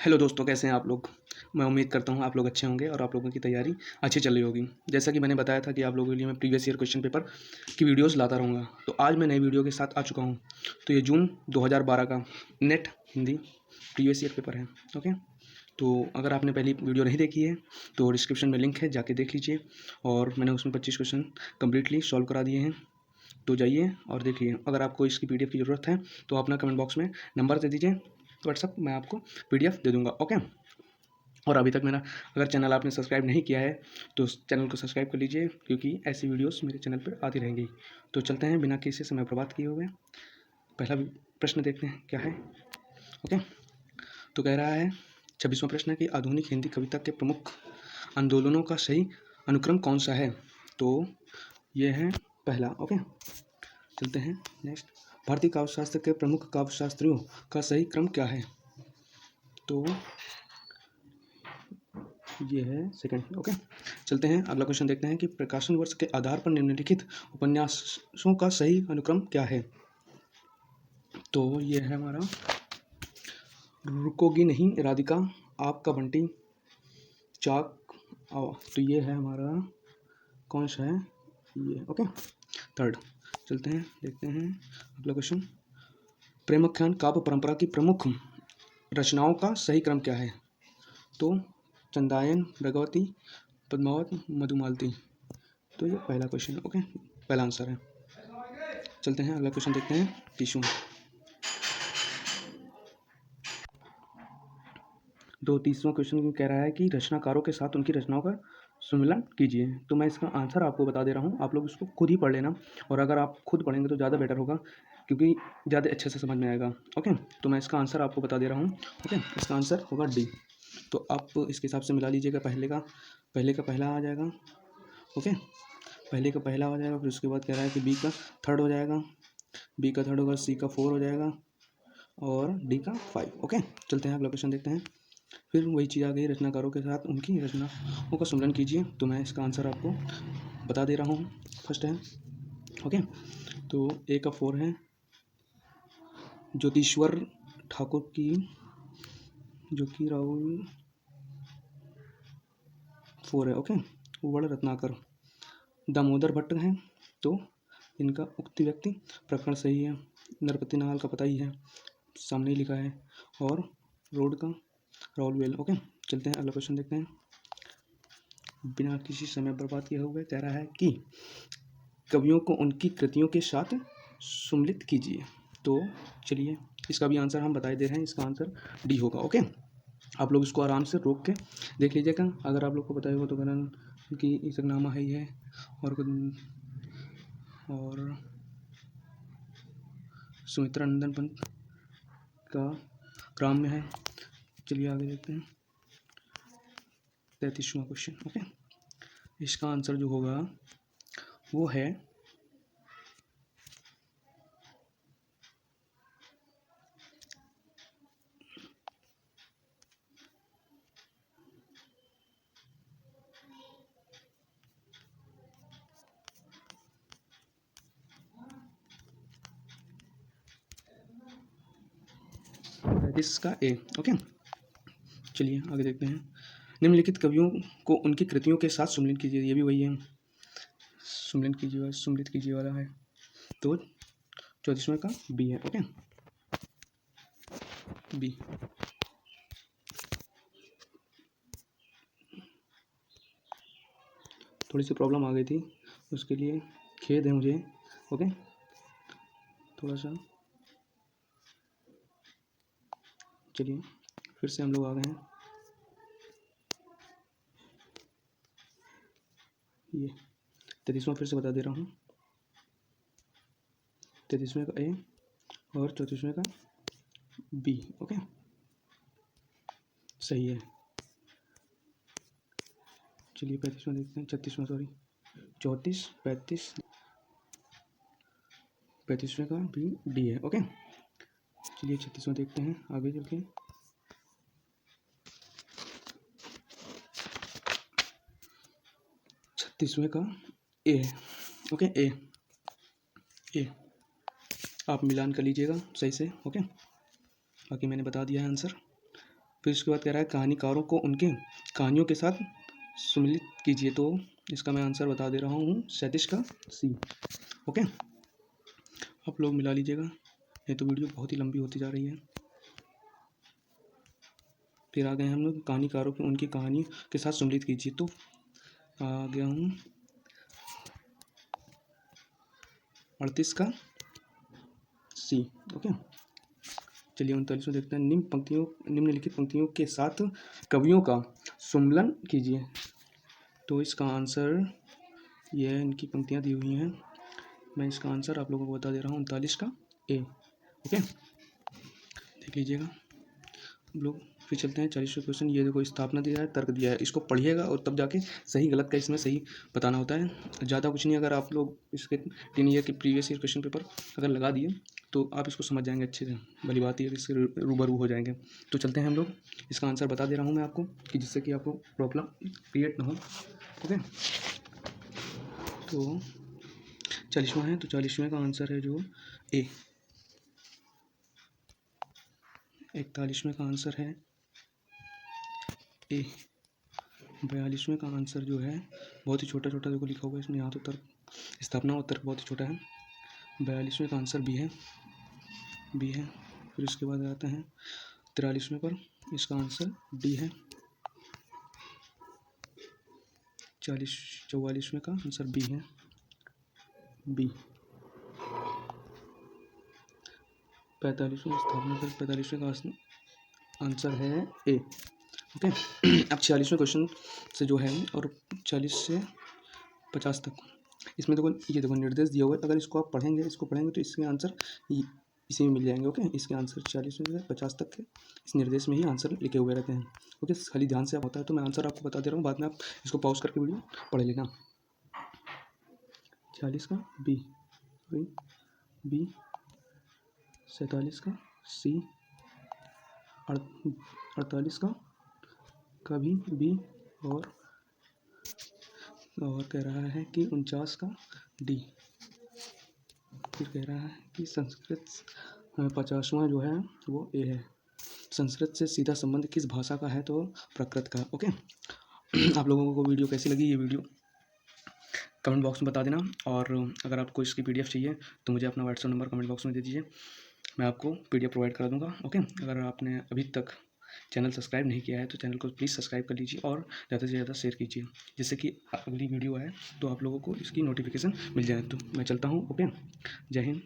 Hello दोस्तों, कैसे हैं आप लोग। मैं उम्मीद करता हूँ आप लोग अच्छे होंगे और आप लोगों की तैयारी अच्छी चल रही होगी। जैसा कि मैंने बताया था कि आप लोगों के लिए मैं प्रीवियस ईयर क्वेश्चन पेपर की वीडियोस लाता रहूँगा, तो आज मैं नई वीडियो के साथ आ चुका हूँ। तो ये जून 2012 का net Hindi previous year paper है। ओके, तो अगर आपने पहली वीडियो नहीं देखी है तो डिस्क्रिप्शन में लिंक है, जाके देख लीजिए। और मैंने उसमें 25 क्वेश्चन कम्प्लीटली सॉल्व करा दिए हैं, तो जाइए और देखिए। अगर आपको इसकी PDF की ज़रूरत है तो अपना कमेंट बॉक्स में नंबर दे दीजिए व्हाट्सअप, मैं आपको PDF दे दूँगा। ओके, और अभी तक मेरा अगर चैनल आपने सब्सक्राइब नहीं किया है तो चैनल को सब्सक्राइब कर लीजिए, क्योंकि ऐसी वीडियोस मेरे चैनल पर आती रहेंगी। तो चलते हैं बिना किसी समय बर्बाद किए हुए, पहला प्रश्न देखते हैं क्या है। ओके, तो कह रहा है 26वां प्रश्न है कि आधुनिक हिंदी कविता के प्रमुख आंदोलनों का सही अनुक्रम कौन सा है। तो ये है पहला। ओके, चलते हैं नेक्स्ट। भारतीय काव्यशास्त्र के प्रमुख काव्यशास्त्रियों का सही क्रम क्या है। तो ये है सेकंड। ओके, चलते हैं अगला क्वेश्चन देखते हैं कि प्रकाशन वर्ष के आधार पर निम्नलिखित उपन्यासों का सही अनुक्रम क्या है। तो ये है हमारा रुकोगी नहीं राधिका, आपका बंटी, चाक आवा। तो ये है हमारा कौन सा है ये। Okay, third. चलते हैं देखते हैं अगला क्वेश्चन। प्रेमाख्यान काव्य परंपरा की प्रमुख रचनाओं का सही क्रम क्या है। तो चंदायन, भगवती, पद्मावत, मधुमालती। तो ये पहला क्वेश्चन है। ओके, पहला आंसर है। चलते हैं अगला क्वेश्चन देखते हैं 30वां। तो 30वां क्वेश्चन कह रहा है कि रचनाकारों के साथ उनकी रचनाओं का सुमिलन कीजिए। तो मैं इसका आंसर आपको बता दे रहा हूँ, आप लोग इसको खुद ही पढ़ लेना, और अगर आप खुद पढ़ेंगे तो ज़्यादा बेटर होगा, क्योंकि ज़्यादा अच्छे से समझ में आएगा। ओके, तो मैं इसका आंसर आपको बता दे रहा हूँ। ओके, इसका आंसर होगा डी। तो आप इसके हिसाब से मिला लीजिएगा। पहले का पहला आ जाएगा। ओके, पहले का पहला हो जाएगा, फिर उसके बाद कह रहा है कि बी का थर्ड हो जाएगा, बी का थर्ड होगा, सी का फोर हो जाएगा, और डी का 5। ओके, चलते हैं अगला क्वेश्चन देखते हैं। फिर वही चीज़ आ गई, रचनाकारों के साथ उनकी रचनाओं का सम्मिलन कीजिए। तो मैं इसका आंसर आपको बता दे रहा हूँ। फर्स्ट है। ओके, तो ए का 4 है, ज्योतिश्वर ठाकुर की, जो कि राहुल 4 है। ओके, वर्ण रत्नाकर, दामोदर भट्ट हैं, तो इनका उक्ति व्यक्ति प्रकरण सही है। नरपति नाल का पता ही है, सामने ही लिखा है, और रोड का राहुल वेल। ओके, चलते हैं अगला क्वेश्चन देखते हैं। बिना किसी समय बर्बाद किए हुए कह रहा है कि कवियों को उनकी कृतियों के साथ सम्मिलित कीजिए। तो चलिए, इसका भी आंसर हम बताए दे रहे हैं, इसका आंसर डी होगा। ओके, आप लोग इसको आराम से रोक के देख लीजिएगा। अगर आप लोग को पता होगा तो करण की इसकनामा है ही है, और सुमित्रा नंदन पंत का ग्राम्य है। चलिए आगे देखते हैं 33वां क्वेश्चन। ओके, इसका आंसर जो होगा वो है इसका ए। ओके, चलिए आगे देखते हैं। निम्नलिखित कवियों को उनकी कृतियों के साथ सम्मिलित कीजिए। ये भी वही है, सम्मिलित कीजिए वाला है। तो 34वें का बी है। Okay, B. थोड़ी सी प्रॉब्लम आ गई थी, उसके लिए खेद है मुझे। ओके, थोड़ा सा, चलिए फिर से हम लोग आ गए हैं। ये 33वां फिर से बता दे रहा हूँ। 33वें का ए और 34वें का बी। ओके, सही है। चलिए 35वां देखते हैं, 36वां सॉरी, 34, 35, 35वें का बी डी है। ओके, चलिए 36वां देखते हैं आगे चल के। 36वें का ए है। ओके, ए आप मिलान कर लीजिएगा सही से। ओके, बाकी मैंने बता दिया है आंसर। फिर उसके बाद कह रहा है कहानीकारों को उनके कहानियों के साथ सम्मिलित कीजिए। तो इसका मैं आंसर बता दे रहा हूँ 37 का सी। ओके, आप लोग मिला लीजिएगा, ये तो वीडियो बहुत ही लंबी होती जा रही है। फिर आ गए हम लोग कहानीकारों को उनकी कहानी के साथ सम्मिलित कीजिए। तो आ गया हूँ 38 का सी। ओके, चलिए 39 में देखते हैं। निम्नलिखित पंक्तियों के साथ कवियों का सम्मिलन कीजिए। तो इसका आंसर ये है, इनकी पंक्तियाँ दी हुई हैं, मैं इसका आंसर आप लोगों को बता दे रहा हूँ 39 का ए। ओके, देख लीजिएगा हम लोग। फिर चलते हैं 40वां क्वेश्चन। ये देखो, स्थापना दिया है, तर्क दिया है, इसको पढ़िएगा और तब जाके सही गलत का इसमें सही बताना होता है। ज़्यादा कुछ नहीं, अगर आप लोग इसके 3 ईयर के प्रीवियस ईयर क्वेश्चन पेपर अगर लगा दिए तो आप इसको समझ जाएंगे अच्छे से। भली बात है, इससे रूबरू हो जाएंगे। तो चलते हैं हम लोग, इसका आंसर बता दे रहा हूँ मैं आपको, कि जिससे कि आपको प्रॉब्लम क्रिएट ना हो। ओके, तो 40वां है, तो 40वें का आंसर है जो ए। 41वें का आंसर है ए। 42वें का आंसर जो है बहुत ही छोटा छोटा देखो लिखा हुआ है इसमें, यहाँ तो तर्क स्थापना और तर्क बहुत ही छोटा है। 42वें का आंसर बी है, बी है। फिर उसके बाद आते हैं 43वें पर, इसका आंसर डी है। 44वें का आंसर बी है, बी। 45वें स्थापना तर्क, 45वें का आंसर है ए। ओके, अब 46वें क्वेश्चन से जो है और 40 से 50 तक, इसमें देखो, ये देखो निर्देश दिया हुआ है, अगर इसको आप पढ़ेंगे, इसको पढ़ेंगे तो इसके आंसर इसी में मिल जाएंगे। ओके, इसके आंसर 40 से 50 तक के इस निर्देश में ही आंसर लिखे हुए रहते हैं। ओके, खाली ध्यान से आप होता है, तो मैं आंसर आपको बता दे रहा हूँ, बाद में आप इसको पॉज करके वीडियो पढ़ लेना। 40 का बी, बी। 47 का सी, 48 का भी बी, और कह रहा है कि 49 का डी। फिर कह रहा है कि संस्कृत 50वां जो है वो ए है। संस्कृत से सीधा संबंध किस भाषा का है? तो प्राकृत का। ओके, आप लोगों को वीडियो कैसी लगी? ये वीडियो कमेंट बॉक्स में बता देना, और अगर आपको इसकी PDF चाहिए तो मुझे अपना व्हाट्सएप नंबर कमेंट बॉक्स में दे दीजिए, मैं आपको PDF प्रोवाइड करा दूँगा। ओके, अगर आपने अभी तक चैनल सब्सक्राइब नहीं किया है तो चैनल को प्लीज़ सब्सक्राइब कर लीजिए और ज़्यादा से ज़्यादा शेयर कीजिए, जिससे कि अगली वीडियो आए तो आप लोगों को इसकी नोटिफिकेशन मिल जाए। तो मैं चलता हूँ। ओके, जय हिंद।